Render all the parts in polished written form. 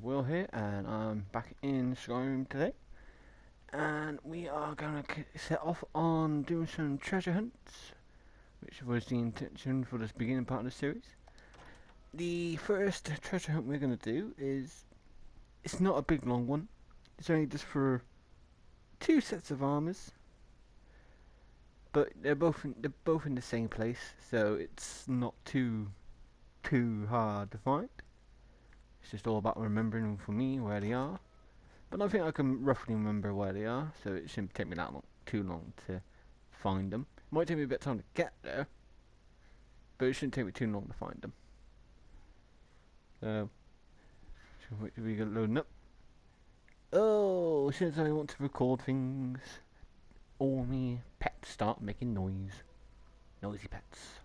Will here, and I'm back in Skyrim today. And we are going to set off on doing some treasure hunts, which was the intention for this beginning part of the series. The first treasure hunt we're going to do is, it's not a big long one. It's only just for 2 sets of armors, but they're both in the same place, so it's not too hard to find. It's just all about remembering for me where they are. But I think I can roughly remember where they are, so it shouldn't take me too long to find them. It might take me a bit of time to get there, but it shouldn't take me too long to find them. So, we get loading up. Oh, since I want to record things, all my pets start making noise. Noisy pets.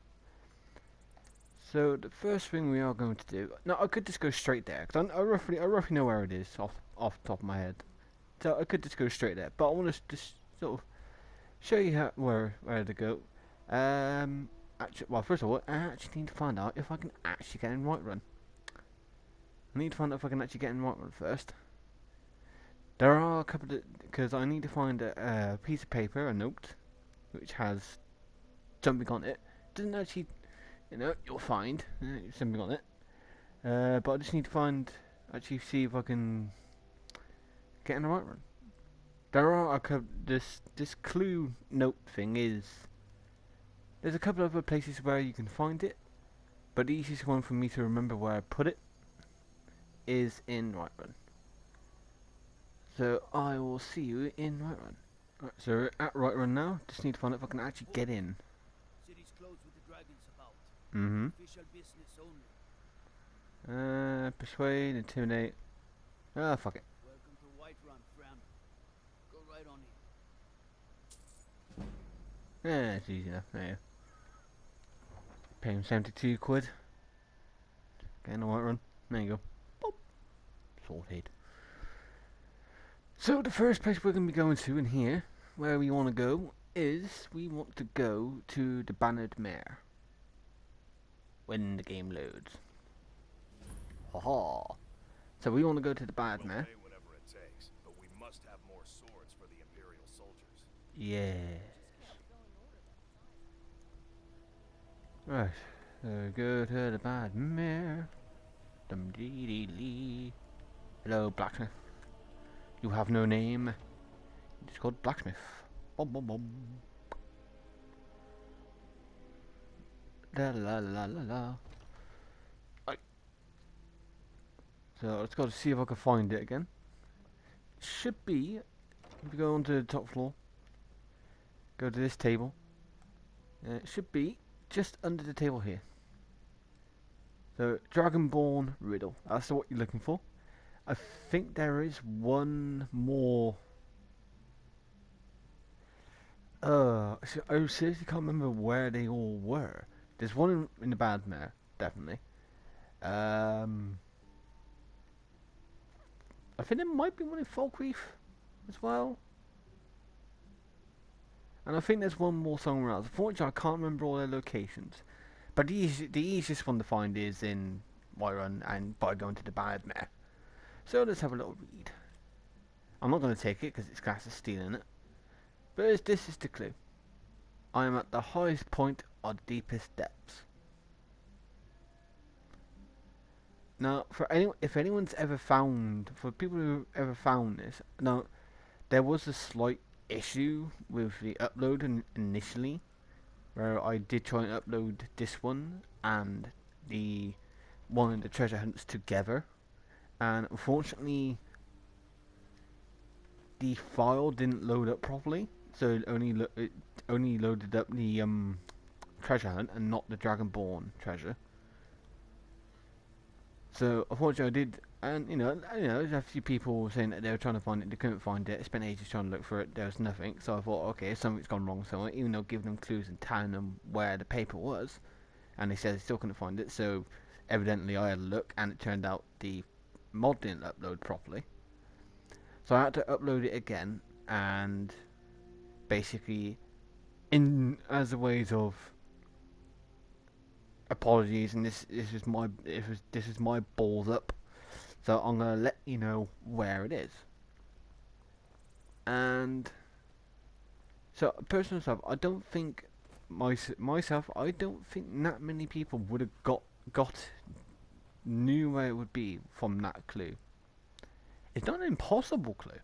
So the first thing we are going to do. Now I could just go straight there, because I roughly know where it is off the top of my head. So I could just go straight there, but I want to just sort of show you where to go. Actually, well, first of all, I actually need to find out if I can actually get in Whiterun. I need to find out if I can actually get in Whiterun first. There are a couple of, because I need to find a piece of paper, a note, which has something on it. Doesn't actually, you'll find something on it. But I just need to actually see if I can get in the Whiterun. There are this clue note thing is, there's a couple of other places where you can find it, but the easiest one for me to remember where I put it is in Whiterun. So I will see you in Whiterun. Right, so we're at Whiterun now. Just need to find out if I can actually get in. City's closed with the dragons about. Mm-hmm. Official business only. Persuade, intimidate. Ah, fuck it. Welcome to Whiterun, friend. Go right on in. Yeah, it's easy enough. There you go. Pay him 72 quid. Get in the Whiterun. There you go. Boop. Sorted. So the first place we're going to be going to in here, where we want to go, is we want to go to the Bannered Mare. When the game loads. Haha. So we want to go to the Bannered Mare. Whatever it takes, but we must have more swords for the Imperial soldiers. Yes. Right. So go to the Bannered Mare. Dum dee dee lee. Hello, blacksmith. You have no name. It's called blacksmith. Bum bum bum. La la la la la. Right. So let's go to see if I can find it again. It should be, if you go onto the top floor, go to this table. It should be just under the table here. So Dragonborn riddle. That's what you're looking for. I think there is one more. I seriously can't remember where they all were. There's one in the Bannered Mare, definitely. I think there might be one in Falkreath as well. And I think there's one more somewhere else. Unfortunately, I can't remember all their locations. But the easiest one to find is in Whiterun and by going to the Bannered Mare. So let's have a little read. I'm not going to take it because it's classed as stealing it. But this is the clue. I am at the highest point of the deepest depths. Now, if anyone's ever found, for people who ever found this, now there was a slight issue with the upload initially, where I did try and upload this one and the one of the treasure hunts together, and unfortunately the file didn't load up properly, so it only loaded up the treasure hunt and not the Dragonborn treasure. So unfortunately I did, and there's a few people saying that they were trying to find it, they couldn't find it, spent ages trying to look for it, there was nothing. So I thought, okay, something's gone wrong somewhere, even though giving them clues and telling them where the paper was, and they said they still couldn't find it. So evidently I had a look, and it turned out the mod didn't upload properly. So I had to upload it again, and basically, as a ways of apologies, and this is my balls up. So I'm gonna let you know where it is. And so personal stuff, I don't think myself, I don't think that many people would have got knew where it would be from that clue. It's not an impossible clue.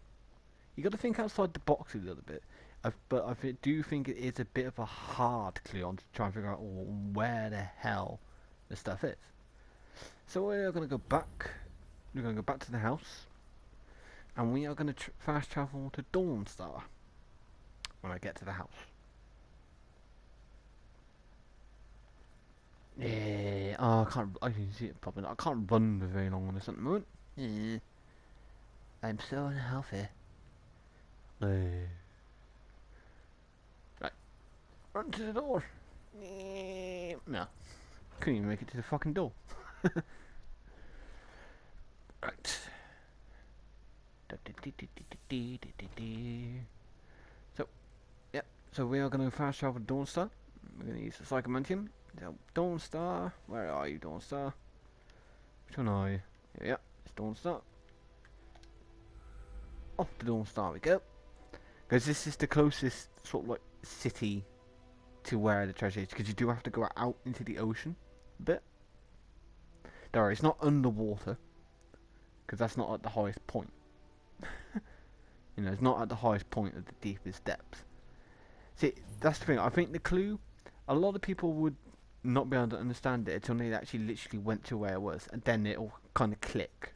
You got to think outside the box a little bit. But do think it is a bit of a hard clue on to try and figure out where the hell the stuff is. So we're going to go back. We're going to go back to the house, and we are going to fast travel to Dawnstar when I get to the house. Yeah, oh, I can't. I can see it popping. I can't run for very long on this at the moment. Yeah. I'm so unhealthy. Right, run to the door. No, couldn't even make it to the fucking door. Right. So, yeah. So we are going to fast travel to Dawnstar. We're going to use the Psychomantium. So, Dawnstar, where are you, Dawnstar? Which one are you? Yeah, it's Dawnstar. Off to Dawnstar we go. Because this is the closest sort of like city to where the treasure is. Because you do have to go out into the ocean a bit. Don't worry, it's not underwater. Because that's not at the highest point. You know, it's not at the highest point of the deepest depths. See, that's the thing. I think the clue, a lot of people would not be able to understand it until they actually literally went to where it was. And then it'll kind of click.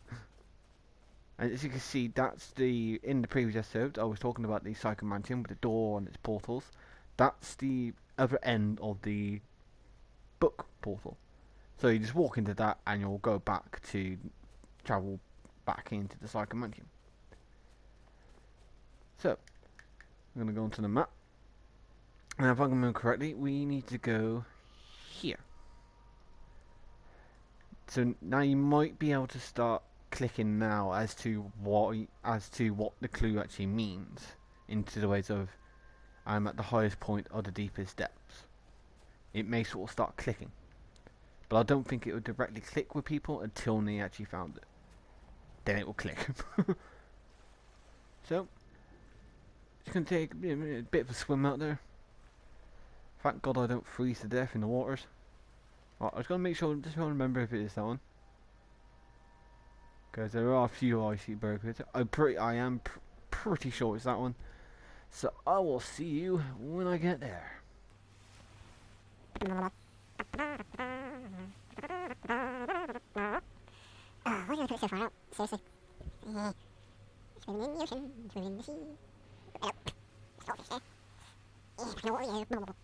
And as you can see, that's in the previous episode, I was talking about the Psychomantium with the door and its portals. That's the other end of the book portal. So you just walk into that and you'll go back to travel back into the Psychomantium. So, I'm going to go onto the map. And if I remember correctly, we need to go here. So now you might be able to start clicking now as to what the clue actually means into the ways of I'm at the highest point of the deepest depths. It may sort of start clicking, but I don't think it would directly click with people until they actually found it. Then it will click. So it's gonna take a bit of a swim out there. Thank God I don't freeze to death in the waters. Right, I was gonna make sure, just want to remember if it is that one. Because there are a few icy burgers. I am pretty sure it's that one. So I will see you when I get there. Oh, why did I put it so far out? Seriously. It's swimming in the ocean, swimming in the sea. Oh, stop this there. Yeah, no, yeah, blah, blah, blah.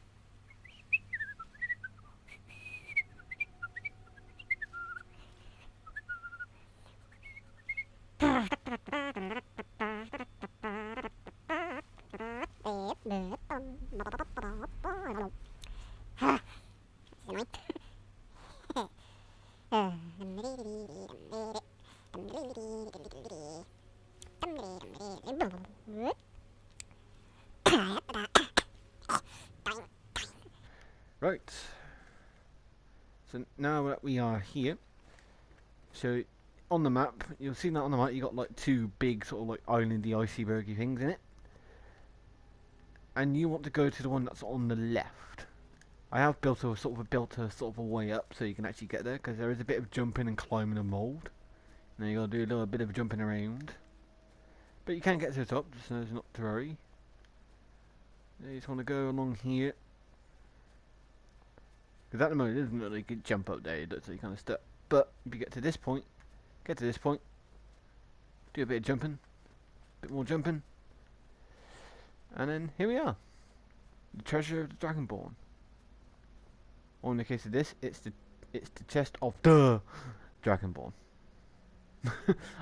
Right. So now that we are here, so on the map, you'll see that on the map you got like two big sort of like islandy icebergy things in it. And you want to go to the one that's on the left. I have built a sort of a way up so you can actually get there, because there is a bit of jumping and climbing involved. Now you gotta do a little bit of jumping around. But you can get to the top, so it's not to worry. You just want to go along here. Because at the moment, it doesn't look like you can jump up there, it looks like you're kind of stuck. But if you get to this point, do a bit of jumping, a bit more jumping, and then here we are. The treasure of the Dragonborn. Or in the case of this, it's the chest of the Dragonborn.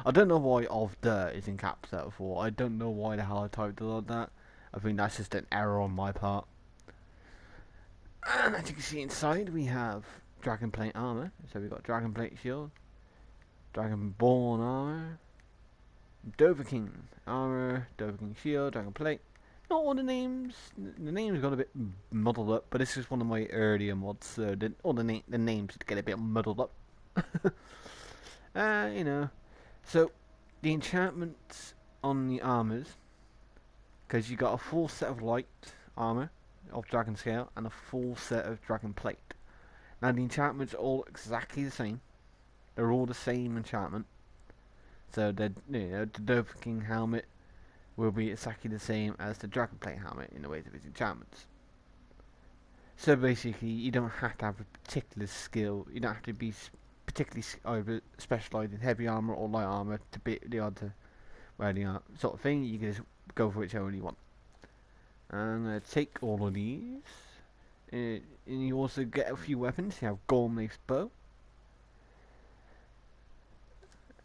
I don't know why of the is in caps out for. I don't know why the hell I typed it like that. I think that's just an error on my part. And as you can see inside, we have dragon plate armor. So we've got dragon plate shield, Dragonborn armor, Dovahkiin armor, Dovahkiin shield, dragon plate. Not all the names. The names got a bit muddled up, but this is one of my earlier mods, so all the names get a bit muddled up. You know, So, the enchantments on the armors, because you got a full set of light armor of dragon scale and a full set of dragon plate. Now the enchantments are all exactly the same. They're all the same enchantment. So the Dove King helmet will be exactly the same as the dragon plate helmet in the ways of its enchantments. So basically, you don't have to have a particular skill. You don't have to be particularly either specialised in heavy armor or light armor to be able to wear the sort of thing. You can just go for whichever you want. I'm gonna take all of these. And you also get a few weapons. You have Gormley's bow.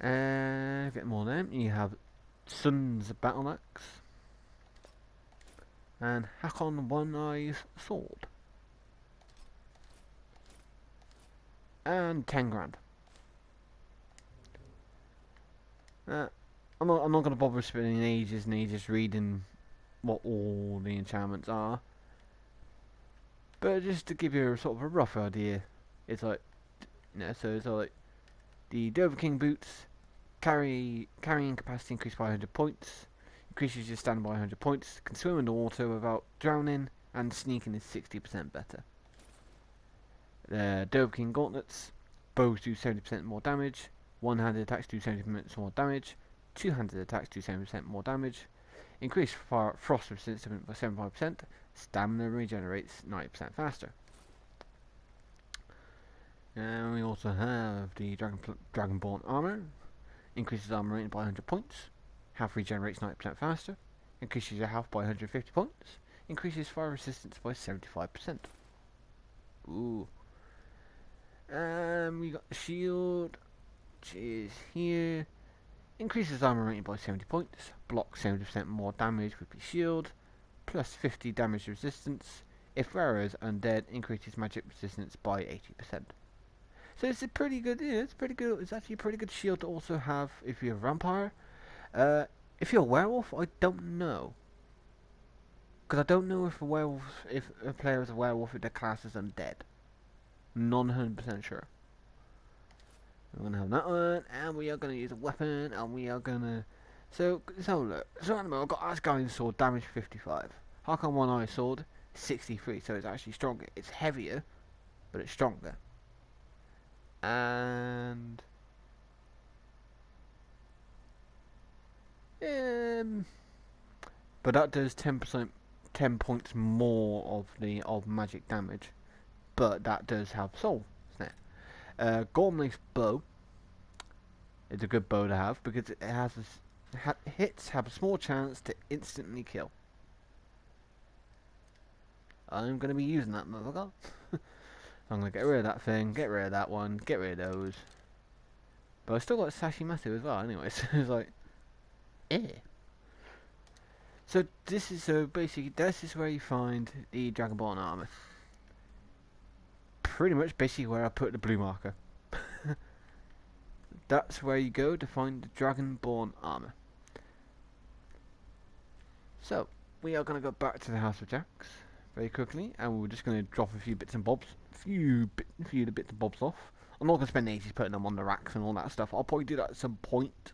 A bit more of them. You have Sun's battle axe. And Hakon One Eye's sword. And 10 grand. I'm not going to bother spending ages and ages reading what all the enchantments are. But just to give you a sort of a rough idea, it's like, so it's like the Dover King boots, carrying capacity increased by 100 points, increases your stamina by 100 points, can swim in the water without drowning, and sneaking is 60% better. The Dover King gauntlets, bows do 70% more damage, one-handed attacks do 70% more damage, two-handed attacks do 70% more damage, increased frost resistance by 75%, stamina regenerates 90% faster. And we also have the Dragonborn armor, increases armor rating by 100 points, health regenerates 90% faster, increases your health by 150 points, increases fire resistance by 75%. Ooh. We got the shield, which is here. Increases armor rating by 70 points, blocks 70% more damage with the shield, plus 50 damage resistance. If rarer undead, increases magic resistance by 80%. So it's a pretty good, it's pretty good. It's actually a pretty good shield to also have if you're a vampire. If you're a werewolf, I don't know, because I don't know if a player is a werewolf if their class is undead. Not 100% sure. We're gonna have that one, and we are gonna use a weapon, and we are gonna. So look. So at the moment, I've got Asgard's sword, damage 55. Hakon One Eye sword, 63. So it's actually stronger. It's heavier, but it's stronger. And but that does 10%, 10 points more of magic damage. But that does have soul snare. Gormley's bow is a good bow to have because it has hits have a small chance to instantly kill. I'm going to be using that motherfucker. I'm going to get rid of that thing, get rid of that one, get rid of those. But I still got Sashi Masu as well anyway, so it's like, So basically this is where you find the Dragonborn armor. Pretty much basically where I put the blue marker. That's where you go to find the Dragonborn armor. So we are going to go back to the House of Jacks very quickly, and we're just going to drop a few bits and bobs, a few of the bits and bobs off. I'm not going to spend ages putting them on the racks and all that stuff. I'll probably do that at some point,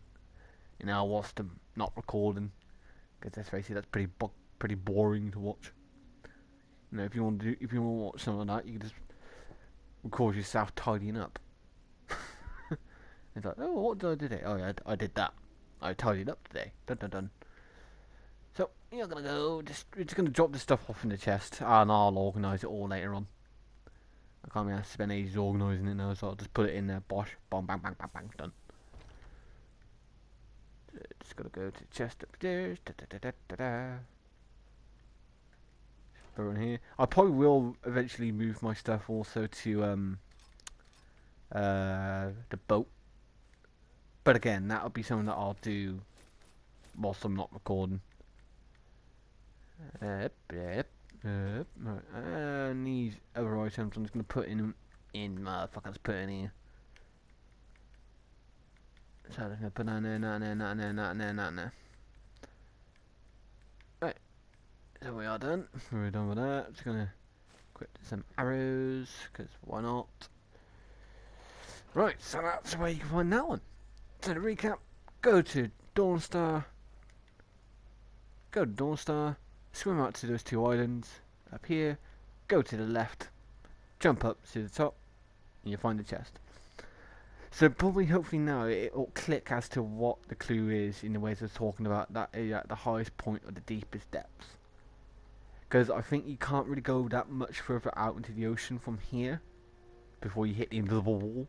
whilst I'm not recording, because let's face it, that's pretty boring to watch. If you want to watch something like that, you can just record yourself tidying up. It's like, oh, what did I do today? Oh yeah, I did that. I tidied up today. Dun dun dun. So you're gonna go. We're just gonna drop this stuff off in the chest, and I'll organise it all later on. I can't be asked to spend ages organising it now, so I'll just put it in there. Bosh, bang, bang, bang, bang, bang, done. So just gotta go to the chest upstairs. Da, da, da, da, da, da. Throw it in here. I probably will eventually move my stuff also to the boat. But again, that'll be something that I'll do whilst I'm not recording. Right. And these other items I'm just going to put in motherfuckers, put in here. So I'm going to put that in there. Right. So we are done. We're done with that. Just going to equip some arrows, because why not? Right, so that's where you can find that one. So to recap, go to Dawnstar, swim out to those two islands up here, go to the left, jump up to the top, and you'll find the chest. So probably, hopefully now it'll click as to what the clue is in the ways of talking about that at the highest point of the deepest depths. Because I think you can't really go that much further out into the ocean from here before you hit the invisible wall.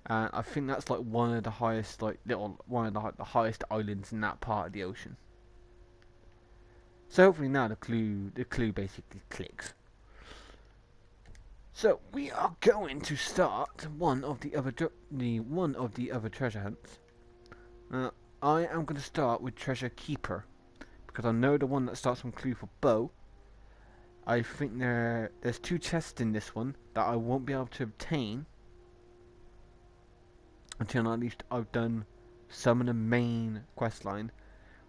And I think that's like one of the highest, one of the highest islands in that part of the ocean. So hopefully now the clue basically clicks. So we are going to start one of the other treasure hunts. I am going to start with Treasure Keeper because I know the one that starts from clue for bow. I think there's 2 chests in this one that I won't be able to obtain until at least I've done some of the main quest line.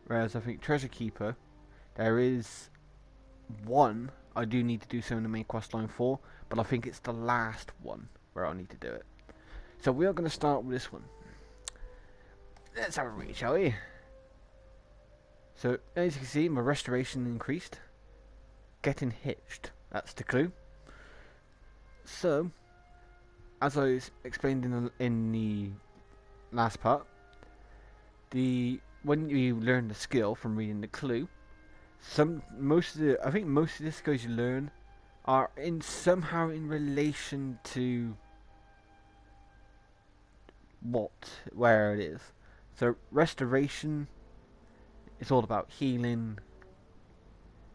Whereas I think Treasure Keeper, there is one I do need to do some of the main quest line for, but I think it's the last one where I need to do it. So we are going to start with this one. Let's have a read, shall we? So as you can see, my restoration increased. Getting hitched, that's the clue. So, as I explained in the last part, when you learn the skill from reading the clue, most of the skills you learn are somehow in relation to where it is. So restoration is all about healing.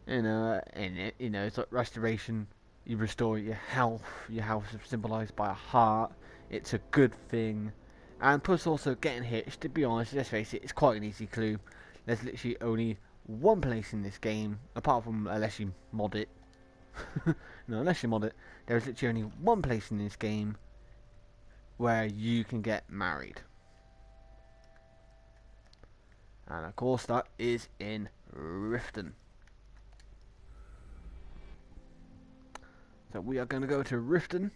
It's like restoration. You restore your health. Your health is symbolised by a heart. It's a good thing. And plus also getting hitched, to be honest, let's face it, it's quite an easy clue. There's literally only one place in this game, apart from unless you mod it. No, unless you mod it, there's literally only one place in this game where you can get married. And of course that is in Riften. So we are going to go to Riften.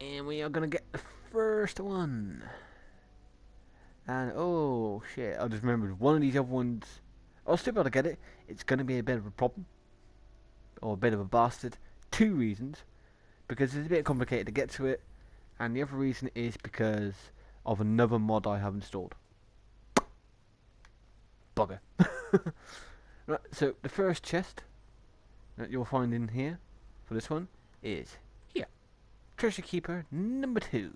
And we are going to get the first one. And oh shit, I just remembered one of these other ones. I'll still be able to get it. It's going to be a bit of a problem. Or a bit of a bastard. 2 reasons. Because it's a bit complicated to get to it. And the other reason is because of another mod I have installed. Bugger. Right, so the first chest that you'll find in here for this one is here. Treasure Keeper number 2.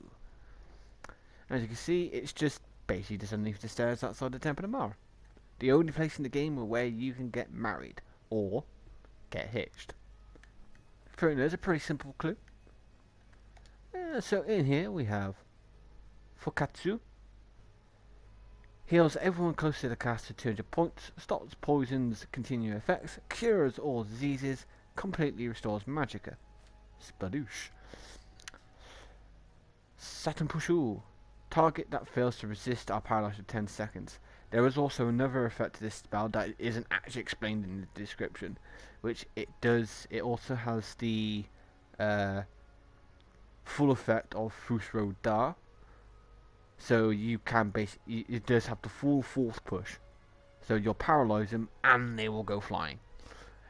As you can see, it's just basically just underneath the stairs outside the Temple of Mara. The only place in the game where you can get married or get hitched. There's a pretty simple clue. So in here we have Fukatsu. Heals everyone close to the cast to 200 points, stops poisons, continuing effects, cures all diseases, completely restores magicka. Spadoosh. Saturn Pushu. Target that fails to resist are paralyzed for 10 seconds. There is also another effect to this spell that isn't actually explained in the description, which it does. It also has the full effect of Fusro Da. So you can basically, it does have the full force push. So you'll paralyze them and they will go flying.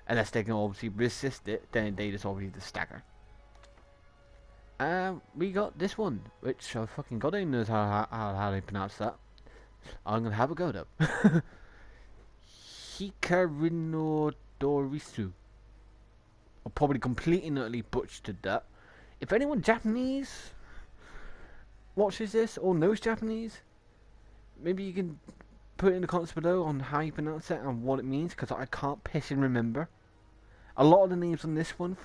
Unless they can obviously resist it, then they just obviously just stagger. We got this one, which I fucking god even knows how they pronounce that. I'm gonna have a go though. Hikarinodorisu. I probably completely and utterly butchered that. If anyone Japanese watches this or knows Japanese, maybe you can put it in the comments below on how you pronounce it and what it means, because I can't piss and remember. A lot of the names on this one,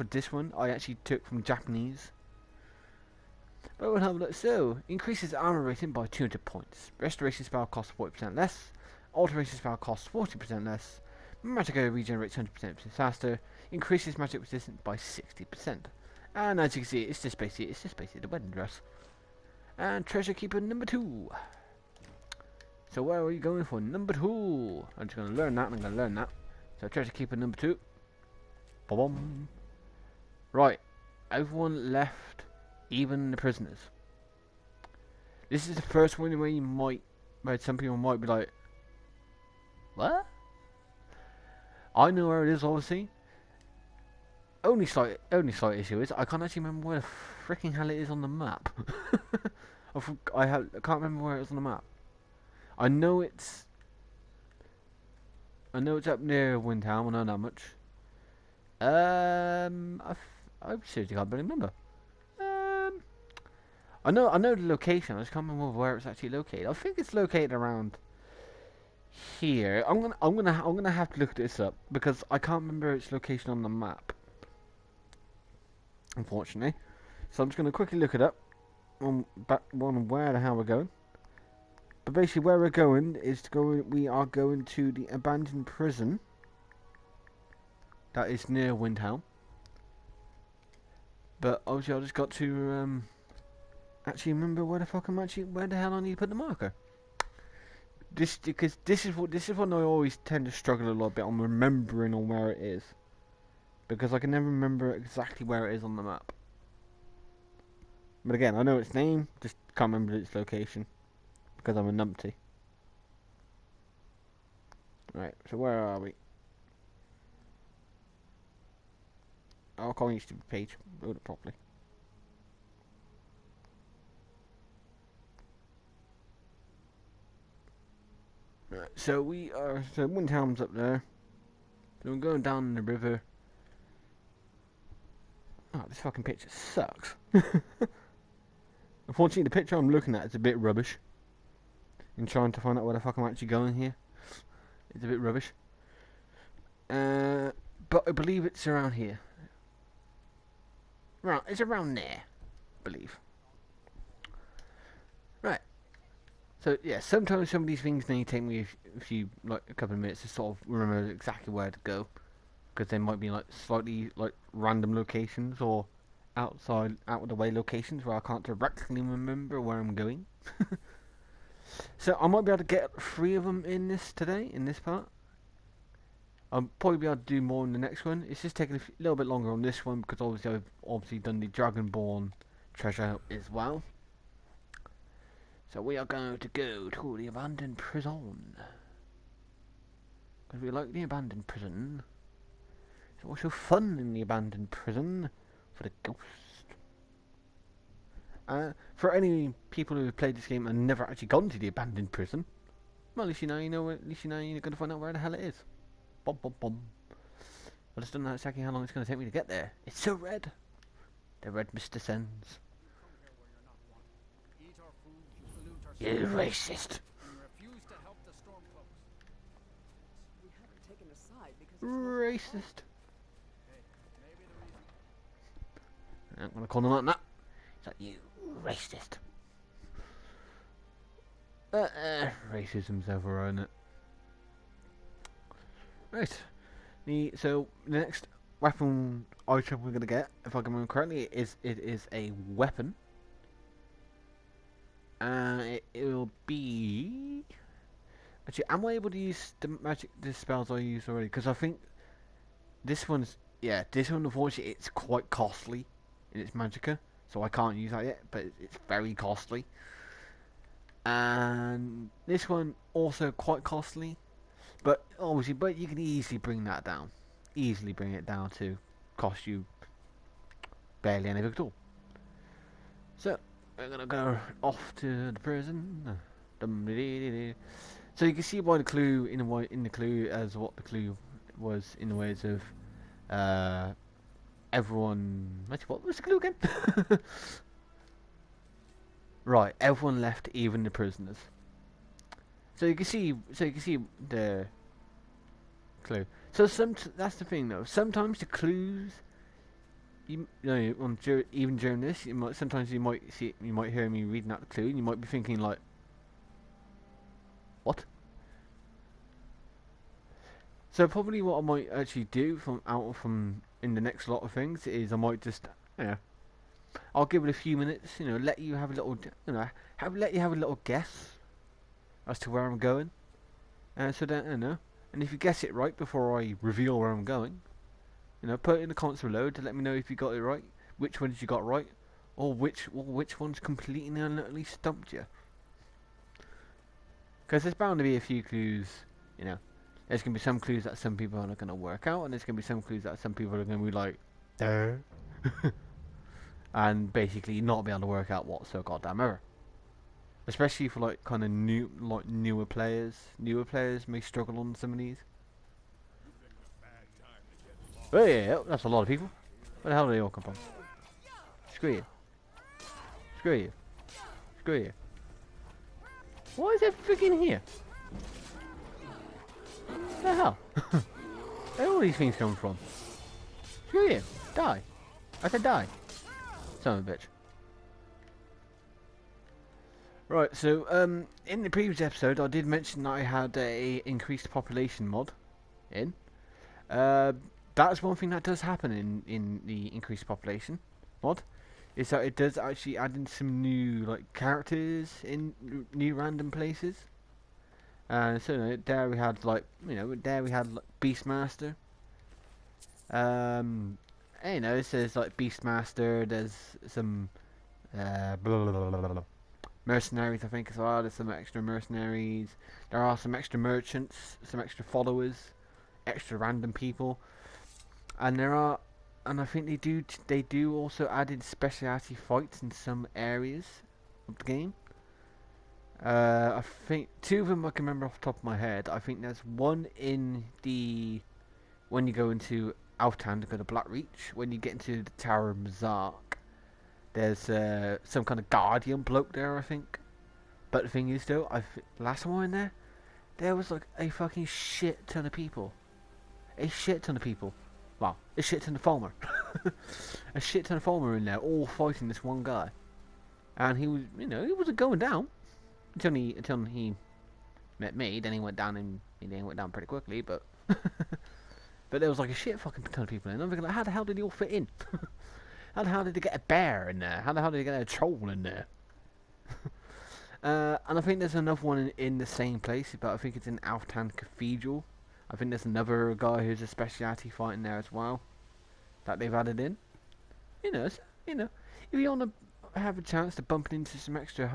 I actually took from Japanese. But we'll have a look. So, increases armor rating by 200 points. Restoration spell costs 40% less. Alteration spell costs 40% less. Magicka regenerates 100% faster. Increases magic resistance by 60%. And as you can see, it's just basically the wedding dress. And Treasure Keeper number 2. So where are we going for number 2? I'm just going to learn that and I'm going to learn that. So Treasure Keeper number 2. Ba-bum. Right. Everyone left even the prisoners. This is the first one where some people might be like, what? I know where it is, obviously. Only slight issue is I can't actually remember where the freaking hell it is on the map. I can't remember where it is on the map. I know it's up near Windhelm. I know that much. I seriously can't really remember. I know the location. I just can't remember where it's actually located. I think it's located around here. I'm gonna have to look this up because I can't remember its location on the map, unfortunately. So I'm just gonna quickly look it up on where the hell we're going. But basically, where we're going is we are going to the abandoned prison that is near Windhelm. But obviously, I just got to actually remember where the hell I need to put the marker. Because this is what I always tend to struggle a little bit on remembering on where it is, because I can never remember exactly where it is on the map. But again, I know its name, just can't remember its location because I'm a numpty. Right, so where are we? I'll call you stupid page. Load it properly. Right, so Windhelm's up there. So we're going down the river. Oh, this fucking picture sucks. Unfortunately, the picture I'm looking at is a bit rubbish. In trying to find out where the fuck I'm actually going here, it's a bit rubbish. But I believe it's around here. Right, it's around there, I believe. Right. So yeah, sometimes some of these things may take me a couple of minutes to sort of remember exactly where to go, because they might be like slightly like random locations or out of the way locations where I can't directly remember where I'm going. So I might be able to get 3 of them in this part. I'll probably be able to do more in the next one. It's just taking a little bit longer on this one because obviously I've done the Dragonborn treasure as well. So we are going to go to the abandoned prison. Because we like the abandoned prison. It's also fun in the abandoned prison for the ghost. For any people who have played this game and never actually gone to the abandoned prison, well, at least you know you're going to find out where the hell it is. Bom bom bom. I just don't know exactly how long it's going to take me to get there. It's so red. The red mist descends. You racist. Racist. I'm gonna call them that. It's like, you racist. Racism's over, isn't it? Right. So the next weapon item we're gonna get, if I can remember correctly, it is a weapon. It will be. Actually, am I able to use the spells I used already? Because I think this one unfortunately it's quite costly in its magicka, so I can't use that yet. But it's very costly. And this one also quite costly, but obviously, you can easily bring that down. Easily bring it down to cost you barely anything at all. So we're gonna go off to the prison. So you can see by the clue in the clue as what the clue was in the ways of everyone. What was the clue again? Right, everyone left, even the prisoners. So you can see the clue. So that's the thing though. Sometimes the clues, even during this, you might hear me reading out the clue, and you might be thinking like, what? So probably what I might actually do from in the next lot of things is I might just I'll give it a few minutes, let you have a little let you have a little guess as to where I'm going, so then and if you guess it right before I reveal where I'm going, put it in the comments below to let me know if you got it right, which ones you got right, or which one's completely and utterly stumped you. Because there's bound to be a few clues, you know. There's going to be some clues that some people are not going to work out, and there's going to be some clues that some people are going to be like, duh. And basically not be able to work out what so goddamn ever. Especially for like kind of newer players. Newer players may struggle on some of these. Oh yeah, that's a lot of people. Where the hell do they all come from? Screw you. Screw you. Screw you. Why is there freaking here? What the hell? Where are all these things coming from? Screw you. Die. I said die. Son of a bitch. Right, so in the previous episode I did mention that I had a increased population mod in. That's one thing that does happen in the increased population mod, is that it does actually add in some new like characters in new random places. So there we had like Beastmaster. It says like Beastmaster. There's some mercenaries, I think, as well. There's some extra mercenaries. There are some extra merchants, some extra followers, extra random people, and I think they do also add in specialty fights in some areas of the game. I think 2 of them I can remember off the top of my head. I think there's one in when you go into Altan to go to Blackreach. When you get into the Tower of Mazark, there's some kind of guardian bloke there, I think. But the thing is, though, last time I went there was like a fucking shit ton of people. A shit ton of people. Well, a shit ton of farmer. A shit ton of farmer in there, all fighting this one guy. And he was, he wasn't going down until he met me. Then he went down pretty quickly. But but there was like a shit fucking ton of people in. I'm thinking, like, how the hell did he all fit in? How the hell did they get a bear in there? How the hell did they get a troll in there? And I think there's another one in the same place, but I think it's in Altan Cathedral. I think there's another guy who's a speciality fighting there as well that they've added in. If you want to have a chance to bump into some extra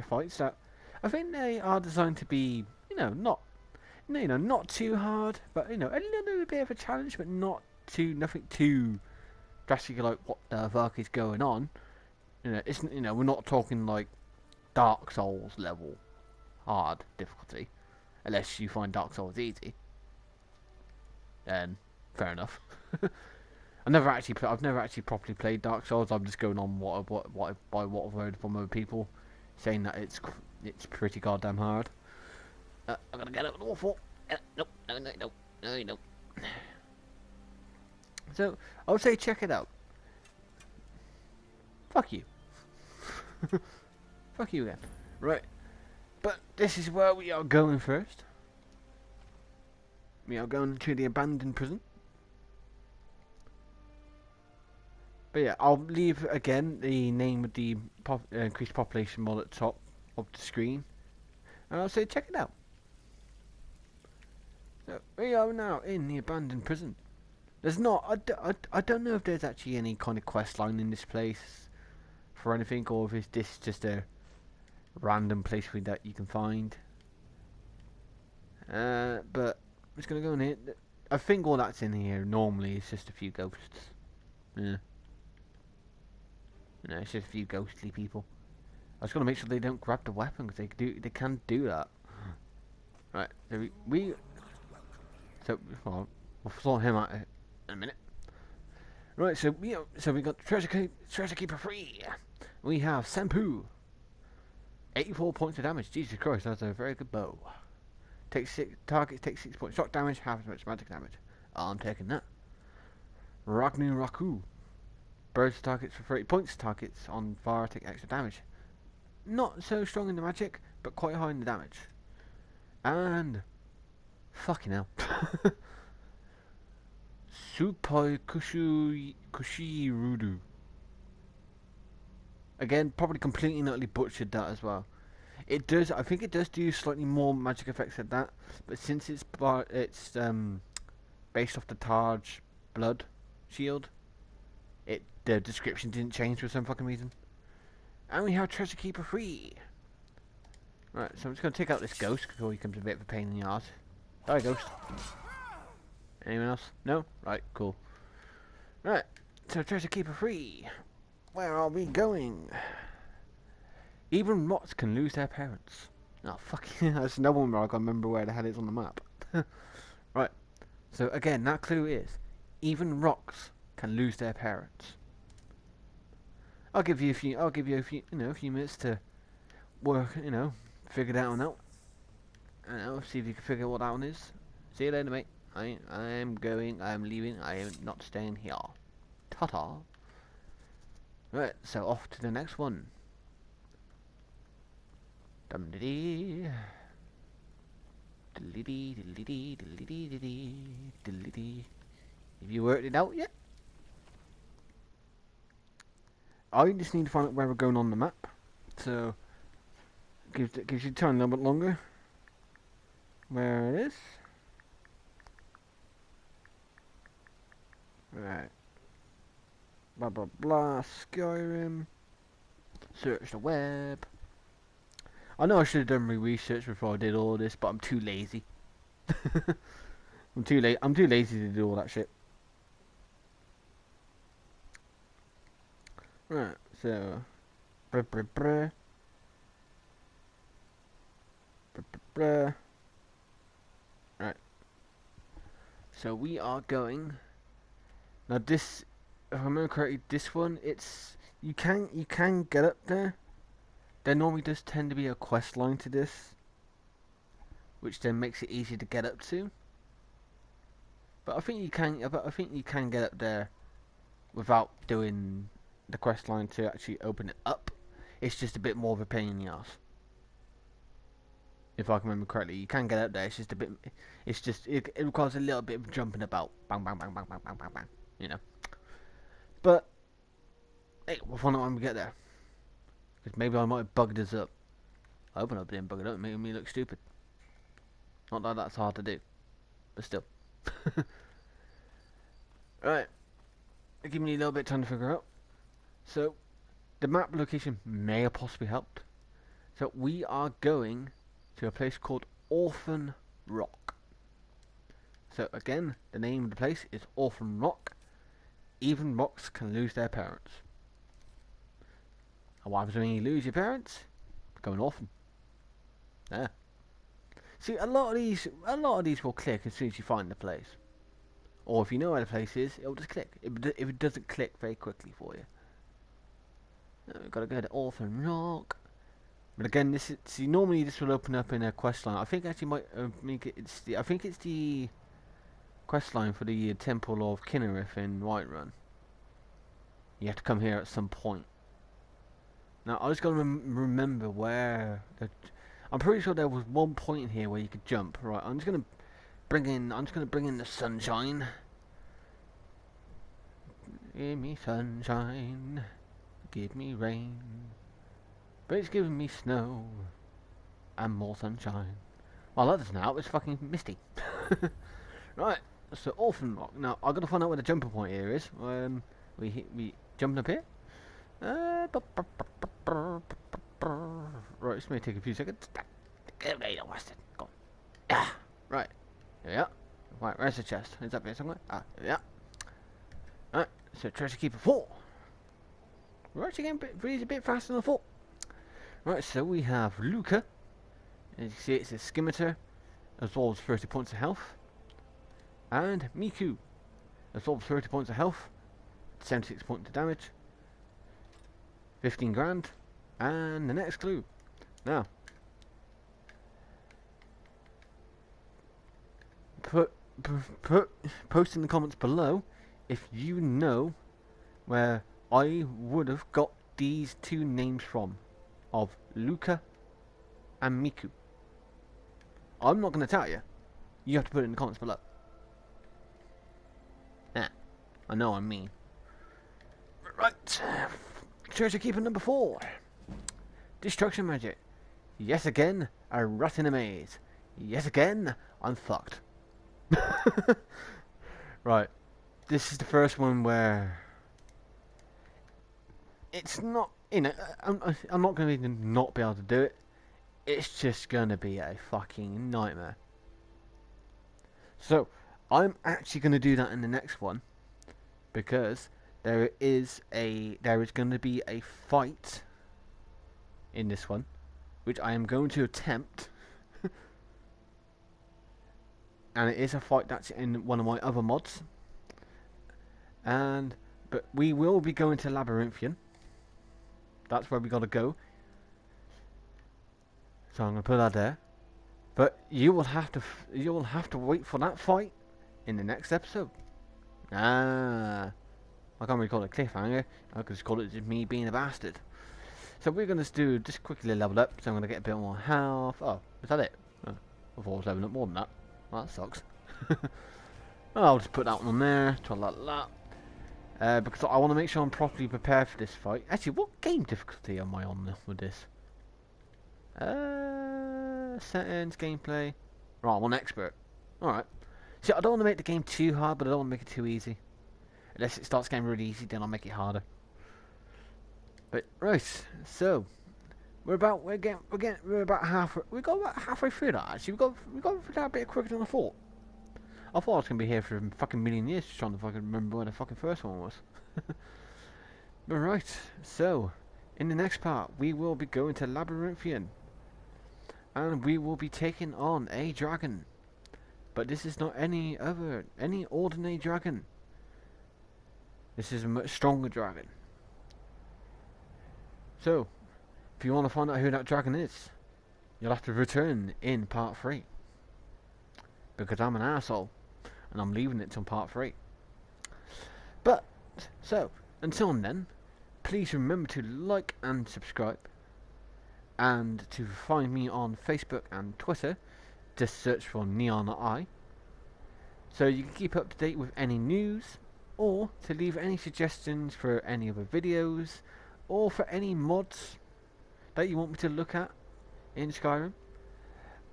fights that I think they are designed to be, not too hard, but a little bit of a challenge, but nothing too drastically like what the fuck is going on. We're not talking like Dark Souls level hard difficulty, unless you find Dark Souls easy. Then fair enough. I've never actually properly played Dark Souls. I'm just going on what I've heard from other people, saying that it's pretty goddamn hard. I'm gonna get out of the waffle. No. So I would say check it out. Fuck you. Fuck you again. Right. But this is where we are going first. We are going to the abandoned prison. But yeah, I'll leave again the name of the increased population mod at the top of the screen. And I'll say check it out. So we are now in the abandoned prison. There's not, I don't know if there's actually any kind of quest line in this place for anything, or if this just a random place that you can find. But I'm just gonna go in here. I think all that's in here normally is just a few ghosts. Yeah. It's just a few ghostly people. I just gotta make sure they don't grab the weapon, because they can do that. Right, so we'll sort him out in a minute. Right, so we got treasure keeper 3. We have Senpu. 84 points of damage. Jesus Christ, that's a very good bow. Targets take 6 points shock damage, half as much magic damage. I'm taking that. Raku. Bursts targets for 30 points. Targets on fire take extra damage. Not so strong in the magic, but quite high in the damage. And fucking hell. Supai Kushirudu. Again, probably completely and utterly butchered that as well. I think it does do slightly more magic effects than that, but since it's based off the Taj blood shield, it the description didn't change for some fucking reason. And we have Treasure Keeper 3. Right, so I'm just going to take out this ghost before he becomes a bit of a pain in the arse. Die, ghost. Anyone else? No? Right, cool. Right, so Treasure Keeper 3. Where are we going? Even rocks can lose their parents. Oh, fuck yeah, that's another one where I can't remember where the hell it is on the map. Right, so again, that clue is, even rocks can lose their parents. I'll give you a few, a few minutes to work, figure that one out. See if you can figure what that one is. See you later, mate. I'm going, I'm leaving, I am not staying here. Ta-ta. Right, so off to the next one. Dum-dee-dee. Diddly-dee, diddly-dee, diddly-dee, diddly-dee. Have you worked it out yet? I just need to find out where we're going on the map. So, gives you time a little bit longer. Where it is. Right. Blah blah blah. Skyrim. Search the web. I know I should have done research before I did all this, but I'm too lazy. I'm too lazy to do all that shit. Right. So. Right. So we are going. Now this, if I remember correctly, this one you can get up there. There normally does tend to be a quest line to this, which then makes it easier to get up to. But I think you can get up there without doing the quest line to actually open it up. It's just a bit more of a pain in the ass. If I can remember correctly, you can get up there. It's just a bit. It requires a little bit of jumping about. Bang bang bang bang bang bang bang bang. But hey, we'll find out when we get there. Because maybe I might have bugged us up. I hope I didn't bug it up, making me look stupid. Not that that's hard to do, but still. Right, give me a little bit of time to figure out. So, the map location may have possibly helped. So we are going to a place called Orphan Rock. So again, the name of the place is Orphan Rock. Even rocks can lose their parents. And what happens when you lose your parents? Become an orphan. Yeah. See, a lot of these will click as soon as you find the place. Or if you know where the place is, it'll just click. If it doesn't click very quickly for you. We've got to go to Orphan Rock. But again, normally this will open up in a quest line. I think actually might make it. I think it's the quest line for the Temple of Kinnereth in Whiterun. You have to come here at some point. Now I just got to remember where. I'm pretty sure there was one point in here where you could jump. Right, I'm just gonna bring in the sunshine. Give me sunshine. Give me rain. But it's giving me snow and more sunshine. Well, that doesn't help. It's fucking misty. Right, so Orphan Rock. Now I gotta find out where the jumper point here is. We jumping up here. Right, this may take a few seconds. Right, right, here we are. Right, where's the chest? It's up here somewhere. Here we are. Right, so Treasure Keeper 4. We're actually getting a bit faster than I thought. Right, so we have Luca. As you can see, it's a scimitar, as well as 30 points of health. And Miku, as well as 30 points of health, 76 points of damage, 15 grand. And the next clue. Now, post in the comments below if you know where I would have got these two names from, of Luca and Miku. I'm not going to tell you. You have to put it in the comments below. Yeah, I know I'm mean. Right, Treasure Keeper number 4. Destruction magic. Yes again, a rat in a maze. Yes again, I'm fucked. Right, this is the first one where it's not, you know, I'm not going to not be able to do it. It's just going to be a fucking nightmare. So, I'm actually going to do that in the next one, because there is going to be a fight in this one, which I am going to attempt. And it is a fight that's in one of my other mods. But we will be going to Labyrinthian. That's where we gotta go. So I'm gonna put that there. But you will have to wait for that fight in the next episode. I can't really call it a cliffhanger. I could just call it just me being a bastard. So we're gonna just quickly level up. So I'm gonna get a bit more health. Oh, is that it? Oh, I thought I was leveling up more than that. Well, that sucks. I'll just put that one on there. Try like that. Because I want to make sure I'm properly prepared for this fight. Actually, what game difficulty am I on with this? Settings, gameplay. Right, I'm on expert. Alright. See, I don't want to make the game too hard, but I don't want to make it too easy. Unless it starts getting really easy, then I'll make it harder. But right, so we got about halfway through that. Actually, we got through that a bit quicker than I thought. I thought I was gonna be here for a fucking million years, just trying to fucking remember where the fucking first one was. But right, so in the next part, we will be going to Labyrinthian, and we will be taking on a dragon. But this is not any ordinary dragon. This is a much stronger dragon. So, if you want to find out who that dragon is, you'll have to return in part 3. Because I'm an asshole, and I'm leaving it till part 3. But, so, until then, please remember to like and subscribe. And to find me on Facebook and Twitter, just search for Neon Eye. So you can keep up to date with any news, or to leave any suggestions for any other videos, or for any mods that you want me to look at in Skyrim.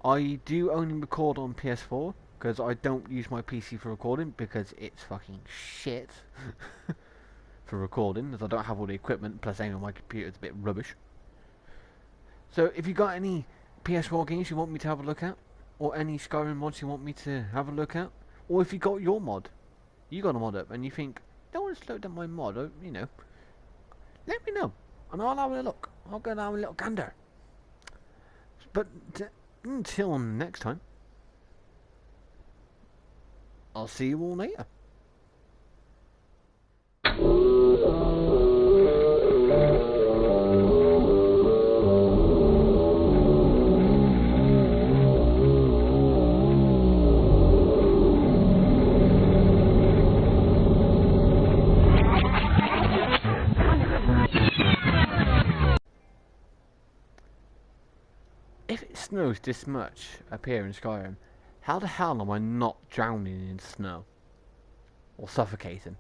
I do only record on PS4 because I don't use my PC for recording because it's fucking shit for recording, as I don't have all the equipment, plus aiming on my computer is a bit rubbish. So if you got any PS4 games you want me to have a look at, or any Skyrim mods you want me to have a look at, or if you got your mod, you got a mod up and you think, don't want to slow down my mod, or, you know, let me know and I'll have a look. I'll go and have a little gander. But until next time, I'll see you all later. If it snows this much up here in Skyrim, how the hell am I not drowning in snow? Or suffocating?